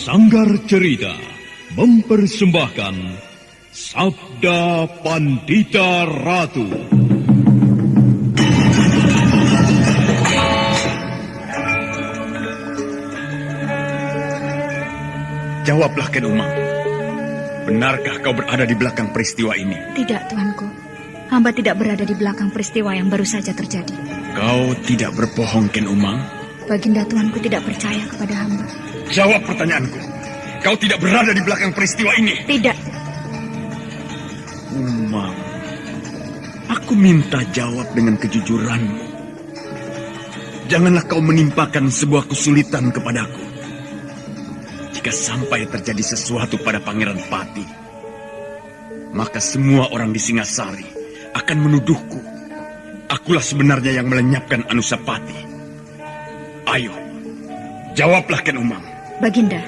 Sanggar Cerita mempersembahkan Sabda Pandita Ratu. Jawablah, Ken Umang. Benarkah kau berada di belakang peristiwa ini? Tidak, tuanku. Hamba tidak berada di belakang peristiwa yang baru saja terjadi. Kau tidak berbohong, Ken Umang? Baginda tuanku tidak percaya kepada hamba. Jawab pertanyaanku. Kau tidak berada di belakang peristiwa ini? Tidak. Umang, aku minta jawab dengan kejujuranmu. Janganlah kau menimpakan sebuah kesulitan kepadaku. Jika sampai terjadi sesuatu pada Pangeran Pati, maka semua orang di Singasari akan menuduhku. Akulah sebenarnya yang melenyapkan Anusapati. Ayo, jawablah, Ken Umang. Baginda,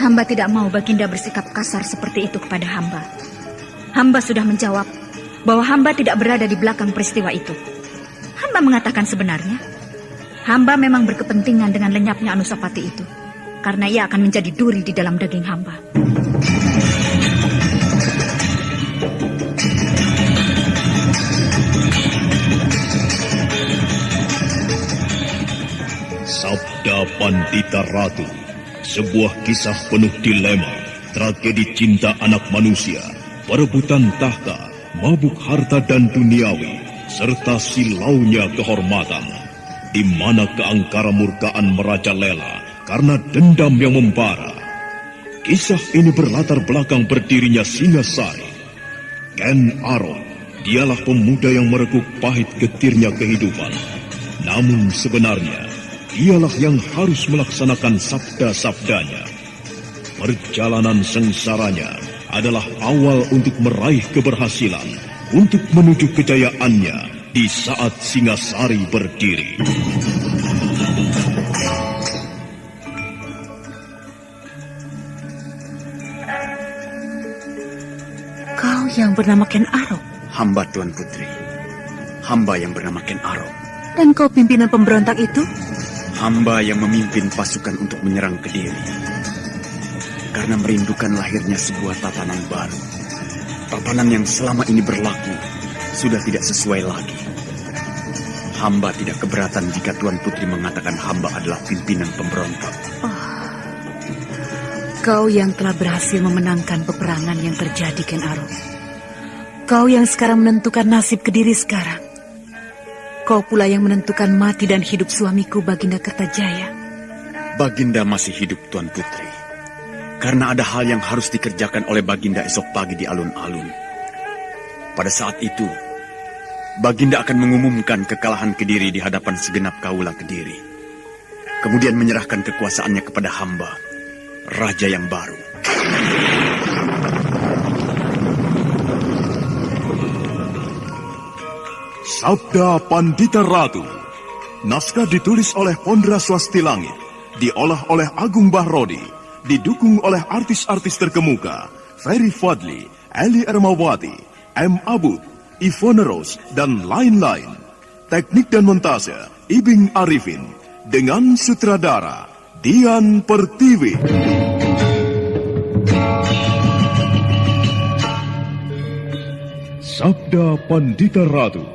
hamba tidak mau Baginda bersikap kasar seperti itu kepada hamba. Hamba sudah menjawab bahwa hamba tidak berada di belakang peristiwa itu. Hamba mengatakan sebenarnya, hamba memang berkepentingan dengan lenyapnya Anusapati itu, karena ia akan menjadi duri di dalam daging hamba. Sabda Pandita Ratu, sebuah kisah penuh dilema, tragedi cinta anak manusia, perebutan tahta, mabuk harta dan duniawi, serta silaunya kehormatan, di mana keangkara murkaan merajalela karena dendam yang membara. Kisah ini berlatar belakang berdirinya Singasari. Ken Arok, dialah pemuda yang merekuk pahit getirnya kehidupan. Namun sebenarnya, dialah yang harus melaksanakan sabda-sabdanya. Perjalanan sengsaranya adalah awal untuk meraih keberhasilan, untuk menuju kejayaannya di saat Singasari berdiri. Kau yang bernama Ken Arok? Hamba, Tuan Putri. Hamba yang bernama Ken Arok. Dan kau pimpinan pemberontak itu? Hamba yang memimpin pasukan untuk menyerang Kediri. Karena merindukan lahirnya sebuah tatanan baru. Tatanan yang selama ini berlaku sudah tidak sesuai lagi. Hamba tidak keberatan jika Tuan Putri mengatakan hamba adalah pimpinan pemberontak. Kau yang telah berhasil memenangkan peperangan yang terjadi, Ken Arok. Kau yang sekarang menentukan nasib Kediri sekarang. Kau pula yang menentukan mati dan hidup suamiku, Baginda Kertajaya. Baginda masih hidup, Tuan Putri. Karena ada hal yang harus dikerjakan oleh Baginda esok pagi di alun-alun. Pada saat itu, Baginda akan mengumumkan kekalahan Kediri di hadapan segenap kaula Kediri. Kemudian menyerahkan kekuasaannya kepada hamba, Raja yang baru. Sabda Pandita Ratu. Naskah ditulis oleh Pondra Swastilangit, diolah oleh Agung Bahrodi, didukung oleh artis-artis terkemuka Ferry Fadli, Eli Ermawati, M. Abud, Ivone Rose, dan lain-lain. Teknik dan montase Ibing Arifin, dengan sutradara Dian Pertiwi. Sabda Pandita Ratu.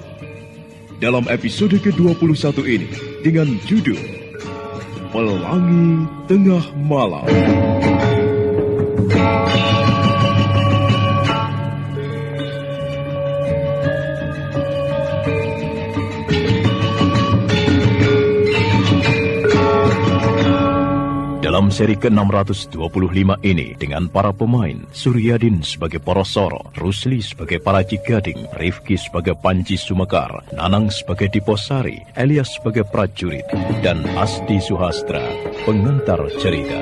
Dalam episode ke-21 ini dengan judul Pelangi Tengah Malam. Dalam seri ke-625 ini dengan para pemain Suryadin sebagai Porosoro, Rusli sebagai Paraji Gading, Rifki sebagai Panji Sumekar, Nanang sebagai Diposari, Elias sebagai prajurit, dan Asti Suhastra pengantar cerita.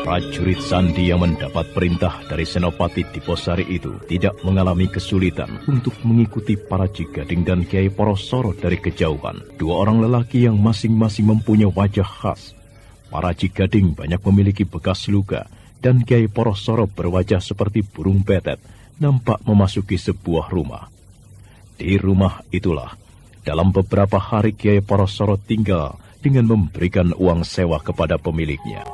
Prajurit Sandi yang mendapat perintah dari Senopati Diposari itu tidak mengalami kesulitan untuk mengikuti Paraji Gading dan Kiai Porosoro dari kejauhan. Dua orang lelaki yang masing-masing mempunyai wajah khas. Paraji Gading banyak memiliki bekas luka, dan Kiai Porosoro berwajah seperti burung betet, nampak memasuki sebuah rumah. Di rumah itulah, dalam beberapa hari Kiai Porosoro tinggal dengan memberikan uang sewa kepada pemiliknya.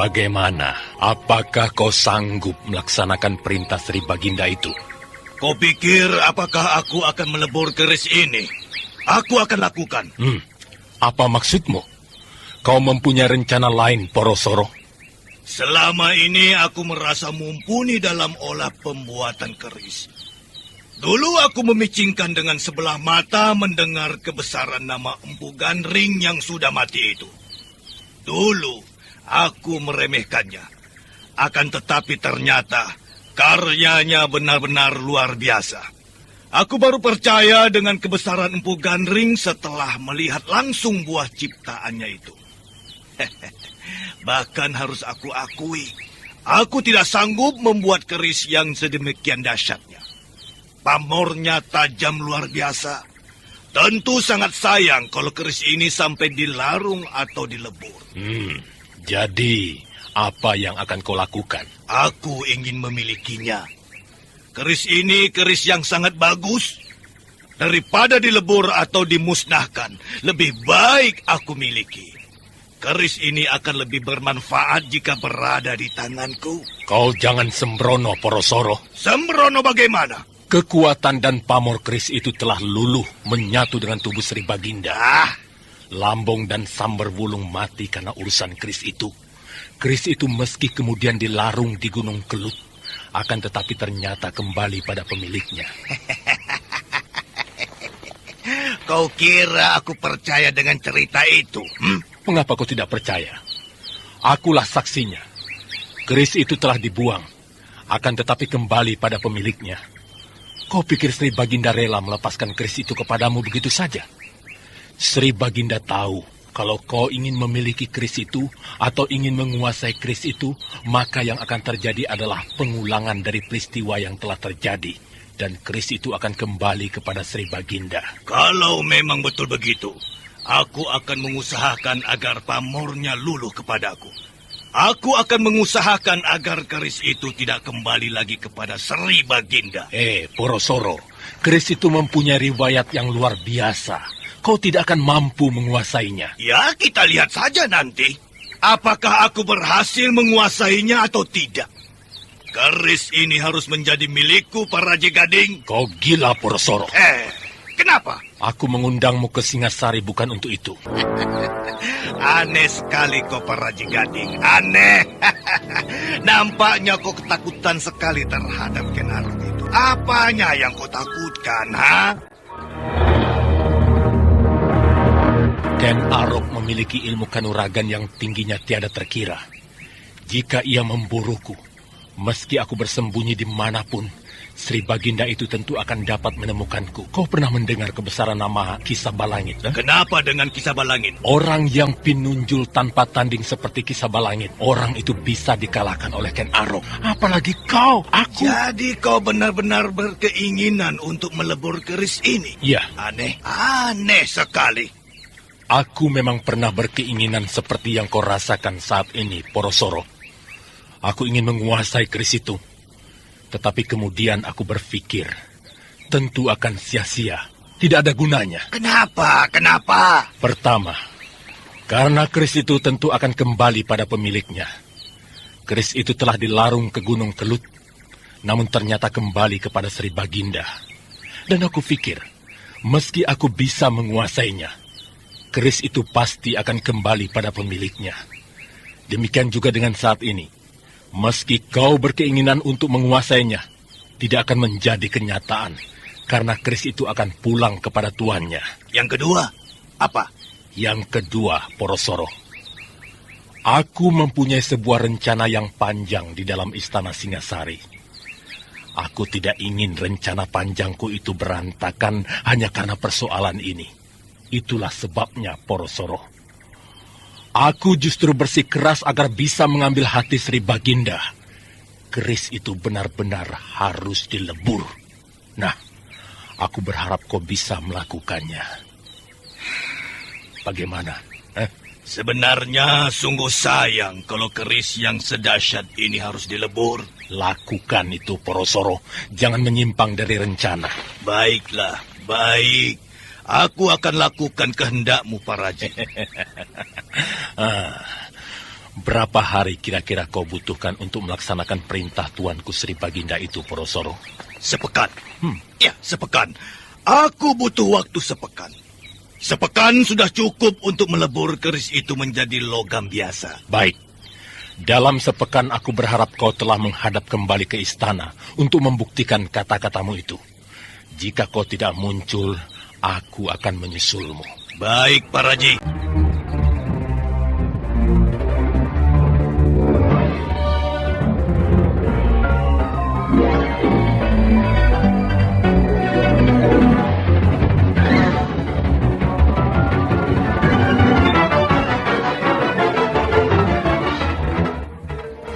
Bagaimana? Apakah kau sanggup melaksanakan perintah Sri Baginda itu? Kau pikir apakah aku akan melebur keris ini? Aku akan lakukan. Apa maksudmu? Kau mempunyai rencana lain, Porosoro? Selama ini aku merasa mumpuni dalam olah pembuatan keris. Dulu aku memicingkan dengan sebelah mata mendengar kebesaran nama Empu Gandring yang sudah mati itu. Dulu aku meremehkannya. Akan tetapi ternyata karyanya benar-benar luar biasa. Aku baru percaya dengan kebesaran Empu Gandring setelah melihat langsung buah ciptaannya itu. Bahkan harus aku akui, aku tidak sanggup membuat keris yang sedemikian dahsyatnya. Pamornya tajam luar biasa. Tentu sangat sayang kalau keris ini sampai dilarung atau dilebur. Jadi, apa yang akan kau lakukan? Aku ingin memilikinya. Keris ini keris yang sangat bagus. Daripada dilebur atau dimusnahkan, lebih baik aku miliki. Keris ini akan lebih bermanfaat jika berada di tanganku. Kau jangan sembrono, Porosoro. Sembrono bagaimana? Kekuatan dan pamor keris itu telah luluh menyatu dengan tubuh Sri Baginda. Lambung dan Sambar Wulung mati karena urusan keris itu. Keris itu meski kemudian dilarung di Gunung Kelut, akan tetapi ternyata kembali pada pemiliknya. Kau kira aku percaya dengan cerita itu? Mengapa kau tidak percaya? Akulah saksinya. Keris itu telah dibuang, akan tetapi kembali pada pemiliknya. Kau pikir Sri Baginda rela melepaskan keris itu kepadamu begitu saja? Sri Baginda tahu kalau kau ingin memiliki keris itu atau ingin menguasai keris itu, maka yang akan terjadi adalah pengulangan dari peristiwa yang telah terjadi. Dan keris itu akan kembali kepada Sri Baginda. Kalau memang betul begitu, aku akan mengusahakan agar pamornya luluh kepadaku. Aku akan mengusahakan agar keris itu tidak kembali lagi kepada Sri Baginda. Porosoro, keris itu mempunyai riwayat yang luar biasa. Kau tidak akan mampu menguasainya. Ya, kita lihat saja nanti. Apakah aku berhasil menguasainya atau tidak? Keris ini harus menjadi milikku, Pak Raja Gading. Kau gila, Porosoro. Kenapa? Aku mengundangmu ke Singasari bukan untuk itu. Aneh sekali kau, Pak Raja Gading. Aneh. Nampaknya kau ketakutan sekali terhadap Ken Arok itu. Apanya yang kau takutkan, ha? Ken Arok memiliki ilmu kanuragan yang tingginya tiada terkira. Jika ia memburuku, meski aku bersembunyi dimanapun, Sri Baginda itu tentu akan dapat menemukanku. Kau pernah mendengar kebesaran nama Kisah Balangit? Kenapa dengan Kisah Balangit? Orang yang pinunjul tanpa tanding seperti Kisah Balangit, orang itu bisa dikalahkan oleh Ken Arok. Apalagi kau, aku. Jadi kau benar-benar berkeinginan untuk melebur keris ini? Iya. Aneh sekali. Aku memang pernah berkeinginan seperti yang kau rasakan saat ini, Porosoro. Aku ingin menguasai keris itu. Tetapi kemudian aku berpikir, tentu akan sia-sia, tidak ada gunanya. Kenapa? Pertama, karena keris itu tentu akan kembali pada pemiliknya. Keris itu telah dilarung ke Gunung Kelut, namun ternyata kembali kepada Sri Baginda. Dan aku pikir, meski aku bisa menguasainya, keris itu pasti akan kembali pada pemiliknya. Demikian juga dengan saat ini. Meski kau berkeinginan untuk menguasainya, tidak akan menjadi kenyataan, karena keris itu akan pulang kepada tuannya. Yang kedua, apa? Yang kedua, Porosoro. Aku mempunyai sebuah rencana yang panjang di dalam istana Singasari. Aku tidak ingin rencana panjangku itu berantakan hanya karena persoalan ini. Itulah sebabnya, Porosoro. Aku justru bersikeras agar bisa mengambil hati Sri Baginda. Keris itu benar-benar harus dilebur. Nah, aku berharap kau bisa melakukannya. Bagaimana? Sebenarnya sungguh sayang kalau keris yang sedahsyat ini harus dilebur. Lakukan itu, Porosoro. Jangan menyimpang dari rencana. Baiklah, baik. Aku akan lakukan kehendakmu, Pak Raja. Berapa hari kira-kira kau butuhkan untuk melaksanakan perintah Tuanku Sri Baginda itu, Porosoro? Sepekan. Ya, sepekan. Aku butuh waktu sepekan. Sepekan sudah cukup untuk melebur keris itu menjadi logam biasa. Baik. Dalam sepekan aku berharap kau telah menghadap kembali ke istana untuk membuktikan kata-katamu itu. Jika kau tidak muncul, aku akan menyusulmu. Baik, Pak Raji.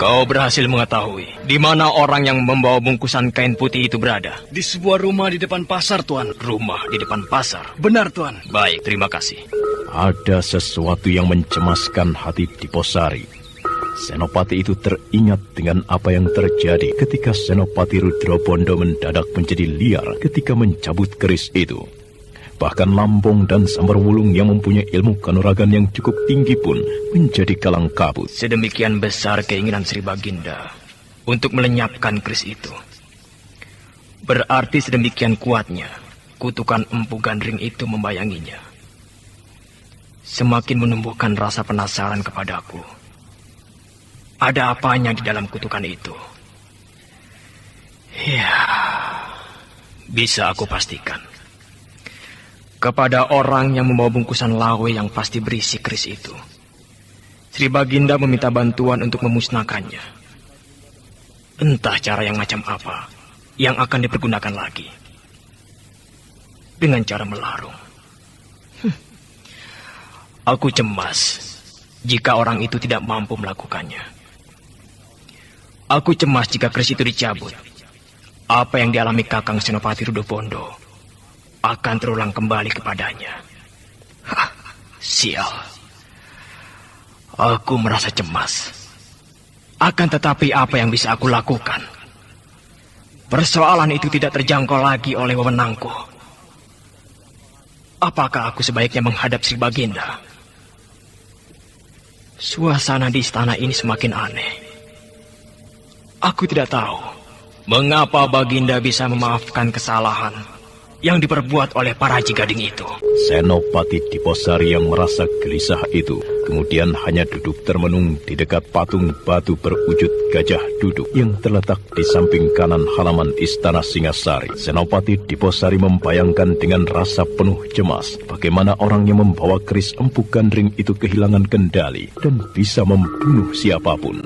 Kau berhasil mengetahui di mana orang yang membawa bungkusan kain putih itu berada? Di sebuah rumah di depan pasar, Tuan. Rumah di depan pasar? Benar, Tuan. Baik, terima kasih. Ada sesuatu yang mencemaskan hati Diposari. Senopati itu teringat dengan apa yang terjadi ketika Senopati Rudrobondo mendadak menjadi liar ketika mencabut keris itu. Bahkan Lampung dan Samberwulung yang mempunyai ilmu kanuragan yang cukup tinggi pun menjadi kalang kabut. Sedemikian besar keinginan Sri Baginda untuk melenyapkan keris itu. Berarti sedemikian kuatnya kutukan Empu Gandring itu membayanginya. Semakin menumbuhkan rasa penasaran kepadaku. Ada apanya di dalam kutukan itu? Ya, bisa aku pastikan. Kepada orang yang membawa bungkusan lawe yang pasti berisi keris itu, Sri Baginda meminta bantuan untuk memusnahkannya. Entah cara yang macam apa yang akan dipergunakan lagi. Dengan cara melarung. Aku cemas jika orang itu tidak mampu melakukannya. Aku cemas jika keris itu dicabut. Apa yang dialami Kakang Senopati Rudrobondo akan terulang kembali kepadanya. Sial. Aku merasa cemas. Akan tetapi apa yang bisa aku lakukan? Persoalan itu tidak terjangkau lagi oleh wewenangku. Apakah aku sebaiknya menghadap Sri Baginda? Suasana di istana ini semakin aneh. Aku tidak tahu mengapa Baginda bisa memaafkan kesalahan yang diperbuat oleh para Raji Gading itu. Senopati Diposari yang merasa gelisah itu kemudian hanya duduk termenung di dekat patung batu berwujud gajah duduk yang terletak di samping kanan halaman istana Singasari. Senopati Diposari membayangkan dengan rasa penuh cemas bagaimana orang yang membawa keris Empu Gandring itu kehilangan kendali dan bisa membunuh siapapun.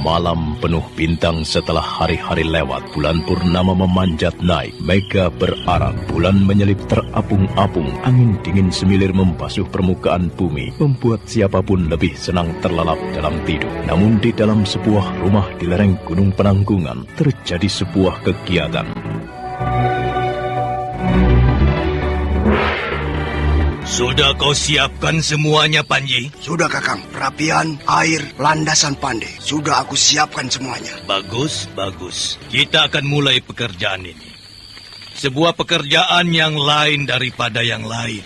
Malam penuh bintang setelah hari-hari lewat, bulan purnama memanjat naik, mega berarak, bulan menyelip terapung-apung, angin dingin semilir membasuh permukaan bumi, membuat siapapun lebih senang terlelap dalam tidur. Namun di dalam sebuah rumah di lereng Gunung Penanggungan, terjadi sebuah kegiatan. Sudah kau siapkan semuanya, Panji? Sudah, Kakang. Perapian, air, landasan pandai. Sudah aku siapkan semuanya. Bagus, bagus. Kita akan mulai pekerjaan ini. Sebuah pekerjaan yang lain daripada yang lain.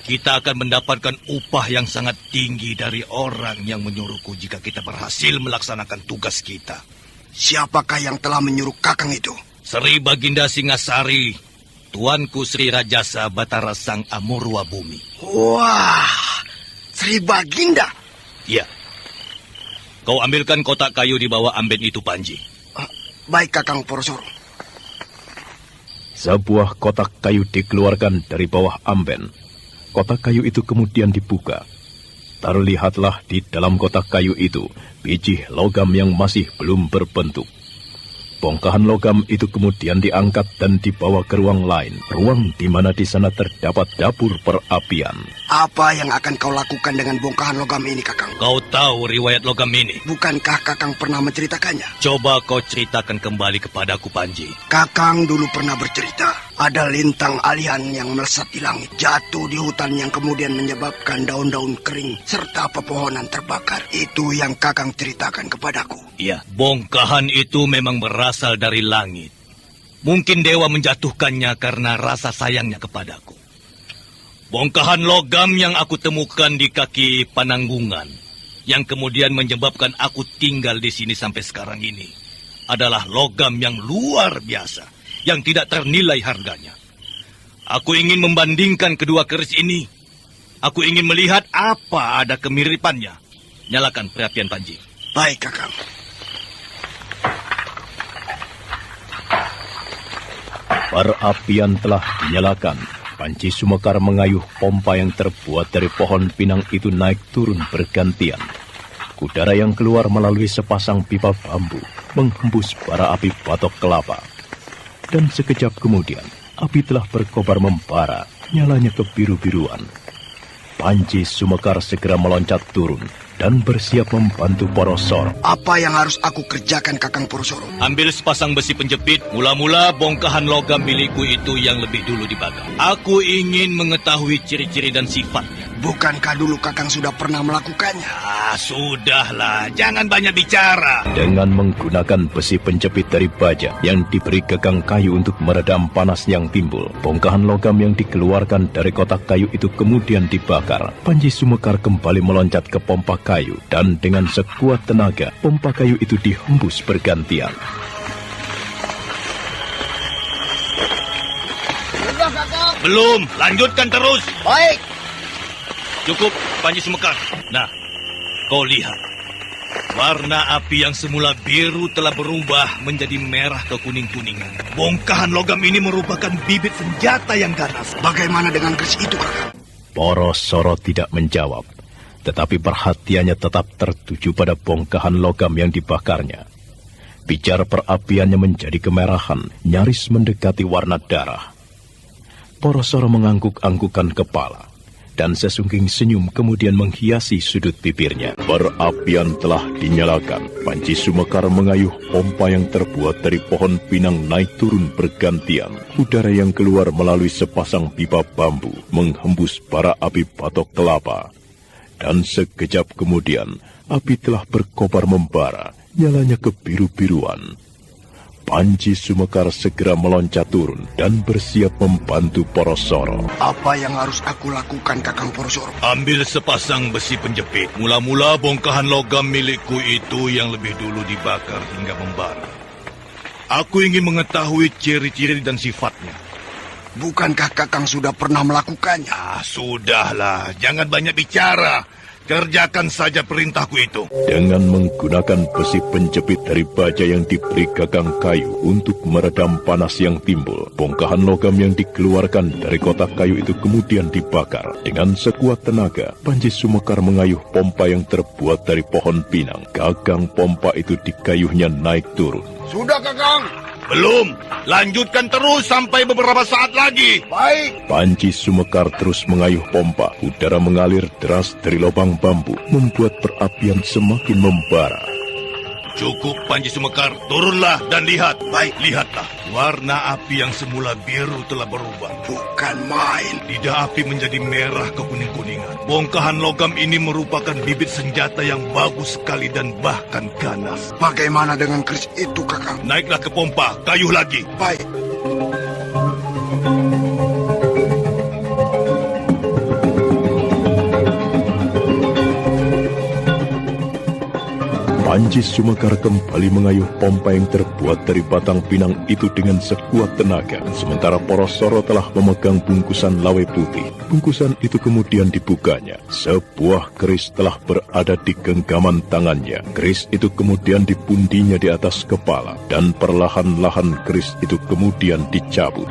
Kita akan mendapatkan upah yang sangat tinggi dari orang yang menyuruhku jika kita berhasil melaksanakan tugas kita. Siapakah yang telah menyuruh Kakang itu? Sri Baginda Singasari, Tuanku Sri Rajasa Batara Sang Amurwa Bumi. Wah, Sri Baginda. Ya. Kau ambilkan kotak kayu di bawah amben itu, Panji. Baik, Kakang Porosoro. Sebuah kotak kayu dikeluarkan dari bawah amben. Kotak kayu itu kemudian dibuka. Terlihatlah di dalam kotak kayu itu biji logam yang masih belum berbentuk. Bongkahan logam itu kemudian diangkat dan dibawa ke ruang lain, ruang di mana di sana terdapat dapur perapian. Apa yang akan kau lakukan dengan bongkahan logam ini, Kakang? Kau tahu riwayat logam ini? Bukankah Kakang pernah menceritakannya? Coba kau ceritakan kembali kepadaku, Panji. Kakang dulu pernah bercerita, ada lintang alian yang melesat di langit, jatuh di hutan yang kemudian menyebabkan daun-daun kering serta pepohonan terbakar. Itu yang Kakang ceritakan kepadaku. Iya, bongkahan itu memang berasal dari langit. Mungkin dewa menjatuhkannya karena rasa sayangnya kepadaku. Bongkahan logam yang aku temukan di kaki Pananggungan, yang kemudian menyebabkan aku tinggal di sini sampai sekarang ini, adalah logam yang luar biasa, yang tidak ternilai harganya. Aku ingin membandingkan kedua keris ini. Aku ingin melihat apa ada kemiripannya. Nyalakan perapian Panji. Baik, Kakang. Perapian telah dinyalakan. Panji Sumekar mengayuh pompa yang terbuat dari pohon pinang itu naik turun bergantian. Udara yang keluar melalui sepasang pipa bambu menghembus bara api batok kelapa. Dan sekejap kemudian, api telah berkobar membara, nyalanya kebiru-biruan. Panji Sumekar segera meloncat turun dan bersiap membantu Porosoro. Apa yang harus aku kerjakan, Kakang Porosoro? Ambil sepasang besi penjepit. Mula-mula bongkahan logam milikku itu yang lebih dulu dibakar. Aku ingin mengetahui ciri-ciri dan sifatnya. Bukankah dulu Kakang sudah pernah melakukannya? Sudahlah, jangan banyak bicara. Dengan menggunakan besi penjepit dari baja yang diberi gagang kayu untuk meredam panas yang timbul, bongkahan logam yang dikeluarkan dari kotak kayu itu kemudian dibakar. Panji Sumekar kembali meloncat ke pompa kayu, dan dengan sekuat tenaga, pompa kayu itu dihembus bergantian. Sudah, Kakang. Belum, lanjutkan terus. Baik. Cukup, Panji Sumekar. Nah, kau lihat. Warna api yang semula biru telah berubah menjadi merah ke kuning-kuningan. Bongkahan logam ini merupakan bibit senjata yang ganas. Bagaimana dengan keris itu, Kakang? Porosoro tidak menjawab, tetapi perhatiannya tetap tertuju pada bongkahan logam yang dibakarnya. Pijar perapiannya menjadi kemerahan, nyaris mendekati warna darah. Porosoro mengangguk-anggukan kepala, dan sesungging senyum kemudian menghiasi sudut bibirnya. Perapian telah dinyalakan. Panji Sumekar mengayuh pompa yang terbuat dari pohon pinang naik turun bergantian. Udara yang keluar melalui sepasang pipa bambu menghembus bara api batok kelapa. Dan sekejap kemudian, api telah berkobar membara, nyalanya kebiru-biruan. Panji Sumekar segera meloncat turun dan bersiap membantu Porosoro. Apa yang harus aku lakukan, Kakang Porosoro? Ambil sepasang besi penjepit. Mula-mula bongkahan logam milikku itu yang lebih dulu dibakar hingga membara. Aku ingin mengetahui ciri-ciri dan sifatnya. Bukankah Kakang sudah pernah melakukannya? Sudahlah, jangan banyak bicara. Kerjakan saja perintahku itu. Dengan menggunakan besi penjepit dari baja yang diberi gagang kayu untuk meredam panas yang timbul, bongkahan logam yang dikeluarkan dari kotak kayu itu kemudian dibakar. Dengan sekuat tenaga, Panji Sumekar mengayuh pompa yang terbuat dari pohon pinang. Gagang pompa itu dikayuhnya naik turun. Sudah, Kakang. Belum, lanjutkan terus sampai beberapa saat lagi. Baik. Panji Sumekar terus mengayuh pompa. Udara mengalir deras dari lubang bambu, membuat perapian semakin membara. Cukup, Panji Sumekar. Turunlah dan lihat. Baik, lihatlah. Warna api yang semula biru telah berubah. Bukan main. Lidah api menjadi merah ke kuning-kuningan. Bongkahan logam ini merupakan bibit senjata yang bagus sekali dan bahkan ganas. Bagaimana dengan keris itu, Kakang? Naiklah ke pompa, kayuh lagi. Baik. Panji Sumekar kembali mengayuh pompa yang terbuat dari batang pinang itu dengan sekuat tenaga. Sementara Porosoro telah memegang bungkusan lawe putih. Bungkusan itu kemudian dibukanya. Sebuah keris telah berada di genggaman tangannya. Keris itu kemudian dipundinya di atas kepala. Dan perlahan-lahan keris itu kemudian dicabut.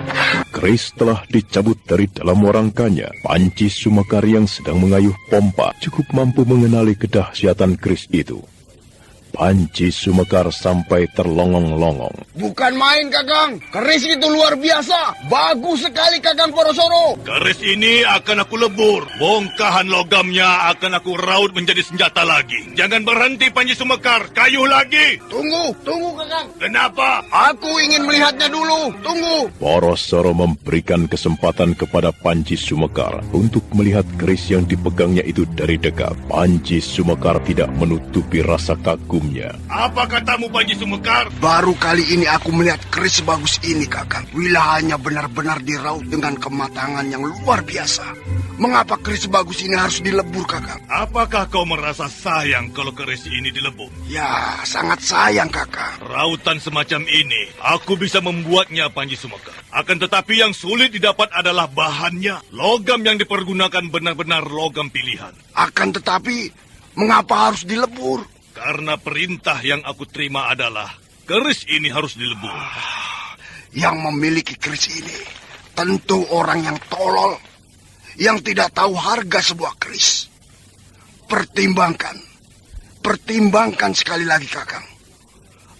Keris telah dicabut dari dalam warangkanya. Panji Sumekar yang sedang mengayuh pompa cukup mampu mengenali kedahsyatan keris itu. Panji Sumekar sampai terlongong-longong. Bukan main, Kakang. Keris itu luar biasa. Bagus sekali, Kakang Porosoro. Keris ini akan aku lebur. Bongkahan logamnya akan aku raut menjadi senjata lagi. Jangan berhenti, Panji Sumekar. Kayuh lagi. Tunggu, Kakang. Kenapa? Aku ingin melihatnya dulu. Tunggu. Porosoro memberikan kesempatan kepada Panji Sumekar untuk melihat keris yang dipegangnya itu dari dekat. Panji Sumekar tidak menutupi rasa kagum mengagumnya. Apa katamu, Panji Sumekar? Baru kali ini aku melihat keris sebagus ini, Kakang. Wilayahnya benar-benar diraut dengan kematangan yang luar biasa. Mengapa keris sebagus ini harus dilebur, Kakang? Apakah kau merasa sayang kalau keris ini dilebur? Ya, sangat sayang, Kakang. Rautan semacam ini, aku bisa membuatnya, Panji Sumekar. Akan tetapi yang sulit didapat adalah bahannya. Logam yang dipergunakan benar-benar logam pilihan. Akan tetapi, mengapa harus dilebur? Karena perintah yang aku terima adalah keris ini harus dilebur. Yang memiliki keris ini tentu orang yang tolol, yang tidak tahu harga sebuah keris. Pertimbangkan sekali lagi, Kakang.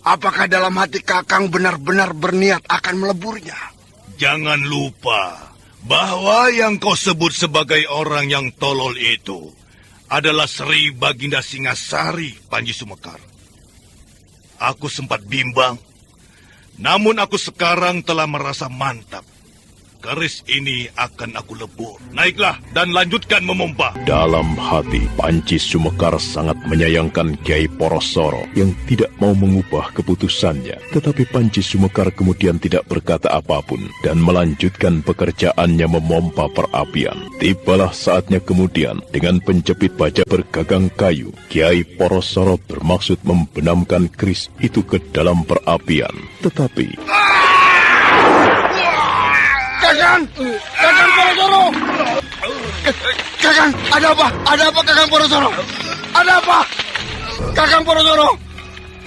Apakah dalam hati Kakang benar-benar berniat akan meleburnya? Jangan lupa bahwa yang kau sebut sebagai orang yang tolol itu adalah Sri Baginda Singasari, Panji Sumekar. Aku sempat bimbang, namun aku sekarang telah merasa mantap. Keris ini akan aku lebur. Naiklah dan lanjutkan memompa. Dalam hati, Panji Sumekar sangat menyayangkan Kiai Porosoro yang tidak mau mengubah keputusannya. Tetapi Panji Sumekar kemudian tidak berkata apapun dan melanjutkan pekerjaannya memompa perapian. Tibalah saatnya kemudian dengan penjepit baja bergagang kayu, Kiai Porosoro bermaksud membenamkan keris itu ke dalam perapian. Tetapi Kakang Porosoro! Kakang, ada apa? Ada apa, Kakang Porosoro? Ada apa? Kakang Porosoro,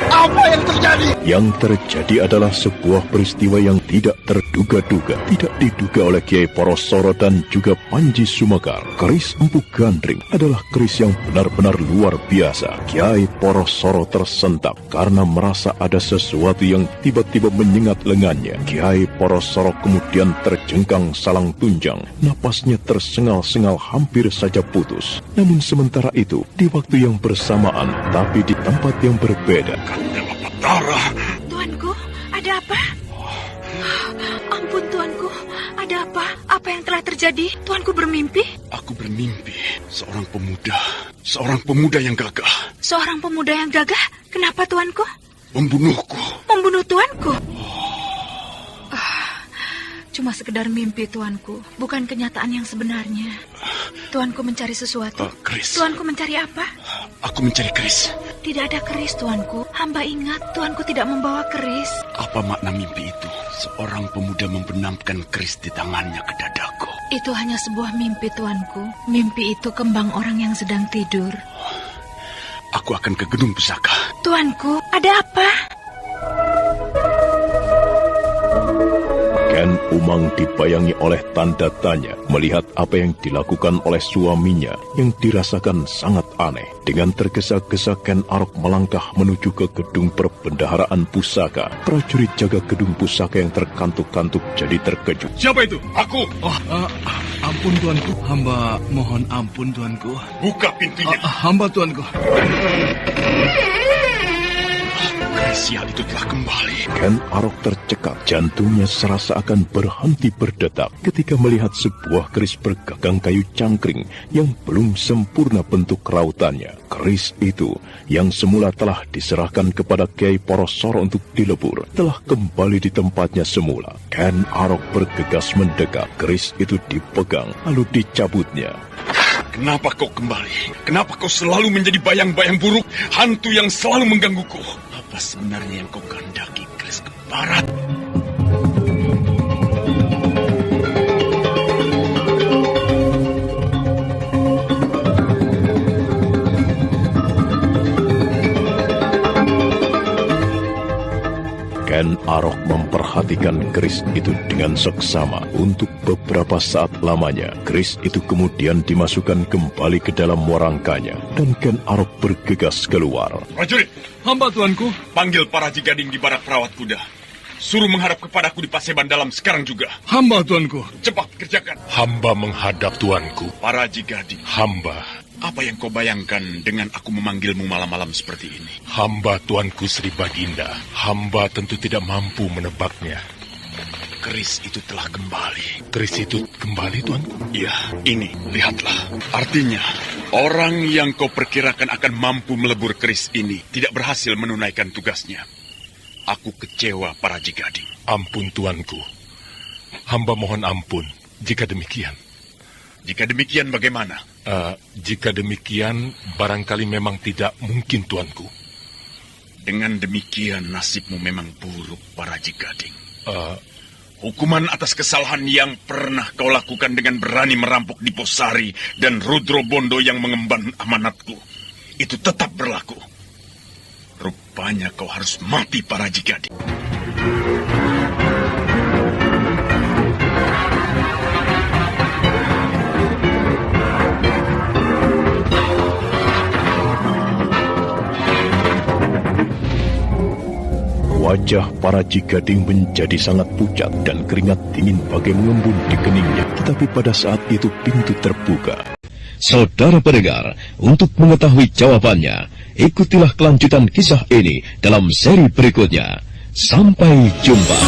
apa yang terjadi? Yang terjadi adalah sebuah peristiwa yang tidak terduga-duga, tidak diduga oleh Kiai Porosoro dan juga Panji Sumekar. Keris Empu Gandring adalah keris yang benar-benar luar biasa. Kiai Porosoro tersentak karena merasa ada sesuatu yang tiba-tiba menyengat lengannya. Kiai Porosoro kemudian terjengkang salang tunjang. Napasnya tersengal-sengal hampir saja putus. Namun sementara itu, di waktu yang bersamaan, tapi di tempat yang berbeda, Tuanku, ada apa? Ampun, Tuanku, ada apa? Apa yang telah terjadi? Tuanku bermimpi? Aku bermimpi seorang pemuda yang gagah. Seorang pemuda yang gagah? Kenapa, Tuanku? Membunuhku. Membunuh Tuanku? Cuma sekedar mimpi, Tuanku. Bukan kenyataan yang sebenarnya. Tuanku mencari sesuatu. Keris. Tuanku mencari apa? Aku mencari keris. Tidak ada keris, Tuanku. Hamba ingat Tuanku tidak membawa keris. Apa makna mimpi itu? Seorang pemuda membenamkan keris di tangannya ke dadaku. Itu hanya sebuah mimpi, Tuanku. Mimpi itu kembang orang yang sedang tidur. Aku akan ke gedung pusaka. Tuanku, ada apa? Ken Umang dibayangi oleh tanda tanya melihat apa yang dilakukan oleh suaminya yang dirasakan sangat aneh. Dengan tergesa-gesa Ken Arok melangkah menuju ke gedung perbendaharaan pusaka. Prajurit jaga gedung pusaka yang terkantuk-kantuk jadi terkejut. Siapa itu? Aku. Ampun, Tuanku. Hamba mohon ampun, Tuanku. Buka pintunya. Hamba, Tuanku. Sial itu telah kembali. Ken Arok tercekat, jantungnya serasa akan berhenti berdetak ketika melihat sebuah keris bergagang kayu cangkring yang belum sempurna bentuk rautannya. Keris itu yang semula telah diserahkan kepada Kiai Porosoro untuk dilebur, telah kembali di tempatnya semula. Ken Arok bergegas mendekat, keris itu dipegang lalu dicabutnya. Kenapa kau kembali? Kenapa kau selalu menjadi bayang-bayang buruk, hantu yang selalu menggangguku? Apa sebenarnya yang kau kehendaki, keris keparat? Ken Arok memperhatikan keris itu dengan seksama. Untuk beberapa saat lamanya, keris itu kemudian dimasukkan kembali ke dalam warangkanya, dan Ken Arok bergegas keluar. Prajurit, Hamba, Tuanku. panggil para Jigading di barak perawat kuda. Suruh menghadap kepadaku di Paseban Dalam sekarang juga. Hamba, Tuanku. Cepat kerjakan. Hamba menghadap tuanku. Para Jigading, Hamba. apa yang kau bayangkan dengan aku memanggilmu malam-malam seperti ini? Hamba tuanku Sri Baginda. Hamba tentu tidak mampu menebaknya. keris itu telah kembali. Keris itu kembali, Tuanku? Ya, ini, lihatlah. Artinya, orang yang kau perkirakan akan mampu melebur keris ini tidak berhasil menunaikan tugasnya. Aku kecewa, para Jigading. Ampun, Tuanku. Hamba mohon ampun jika demikian. Jika demikian bagaimana? Jika demikian, barangkali memang tidak mungkin, Tuanku. Dengan demikian, nasibmu memang buruk, para Jigading. Hukuman atas kesalahan yang pernah kau lakukan dengan berani merampok Diposari dan Rudro Bondo yang mengemban amanatku, itu tetap berlaku. Rupanya kau harus mati, para Jigading. Wajah para Jigading menjadi sangat pucat dan keringat dingin bagai mengembun di keningnya. Tetapi pada saat itu pintu terbuka. Saudara pendengar, untuk mengetahui jawabannya, ikutilah kelanjutan kisah ini dalam seri berikutnya. Sampai jumpa.